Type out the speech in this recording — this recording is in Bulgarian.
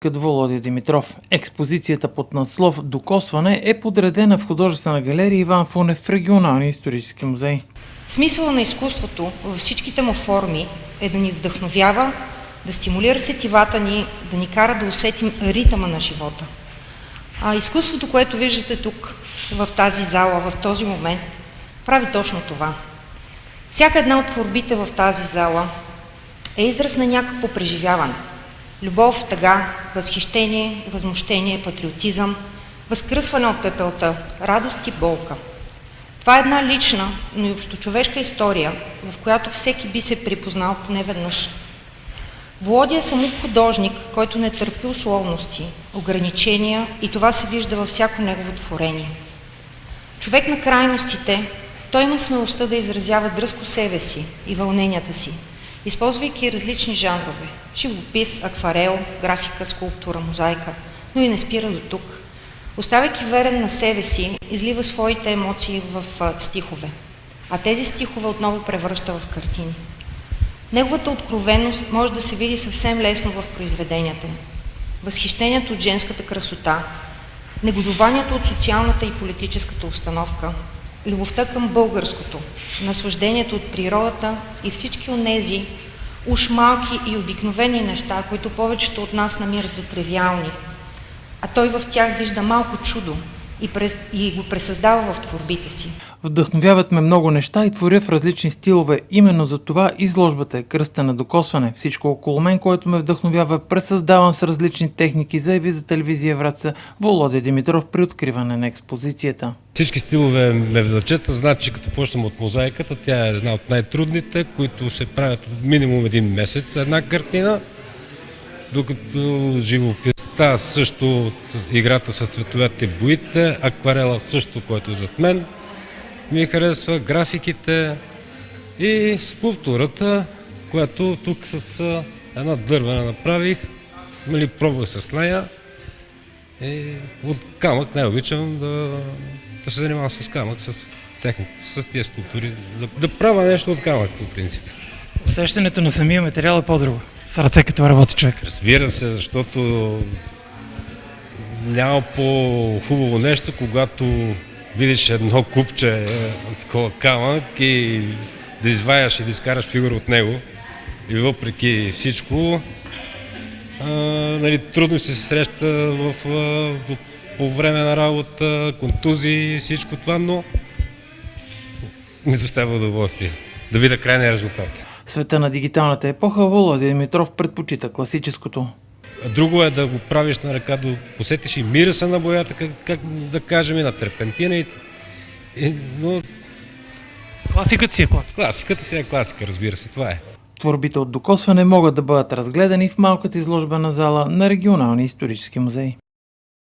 Като Володя Димитров. Експозицията под надслов "Докосване" е подредена в художествена галерия Иван Фунев в Регионалния исторически музей. Смисълът на изкуството във всичките му форми е да ни вдъхновява, да стимулира сетивата ни, да ни кара да усетим ритъма на живота. А изкуството, което виждате тук, в тази зала, в този момент, прави точно това. Всяка една от творбите в тази зала е израз на някакво преживяване. Любов, тъга, възхищение, възмущение, патриотизъм, възкръсване от пепелта, радост и болка. Това е една лична, но и общочовешка история, в която всеки би се припознал поне веднъж. Володя е самот художник, който не търпи условности, ограничения и това се вижда във всяко негово творение. Човек на крайностите, той има смелостта да изразява дръзко себе си и вълненията си, използвайки различни жанрове – живопис, акварел, графика, скулптура, мозайка, но и не спира до тук. Оставайки верен на себе си, излива своите емоции в стихове, а тези стихове отново превръща в картини. Неговата откровеност може да се види съвсем лесно в произведенията му. Възхищението от женската красота, негодованието от социалната и политическата обстановка, любовта към българското, наслаждението от природата и всички онези уж малки и обикновени неща, които повечето от нас намират за тривиални, а той в тях вижда малко чудо и го пресъздава в творбите си. Вдъхновяват ме много неща и творя в различни стилове. Именно за това изложбата е кръста на докосване. Всичко около мен, което ме вдъхновява, пресъздавам с различни техники, заяви за телевизия Враца Володя Димитров при откриване на експозицията. Всички стилове ме влечат, значи като почнем от мозайката, тя е една от най-трудните, които се правят минимум един месец една картина, докато живописта също от играта с цветовете, боите, акварела също, който е зад мен ми харесва, графиките и скулптурата, която тук с една дървена направих, пробвах с нея и от камък най-обичам да се занимавам с камък, с тези скулптури, да правя нещо от камък по принцип. Усещането на самия материал е по-друго. С ръце като работи човек. Разбира се, защото няма по-хубаво нещо, когато видиш едно купче такова камък и да изваяш и да изкараш фигура от него. И въпреки всичко, трудно се среща по време на работа, контузии и всичко това, но ми доставя удоволствие да видя крайния резултат. В света на дигиталната епоха Володя Димитров предпочита класическото. Друго е да го правиш на ръка, да посетиш и мириса на боята, как да кажем, и на терпентина. Но Класиката си е класика. Класиката си е класика, разбира се, това е. Творбите от докосване могат да бъдат разгледани в малката изложбена зала на Регионалния исторически музей.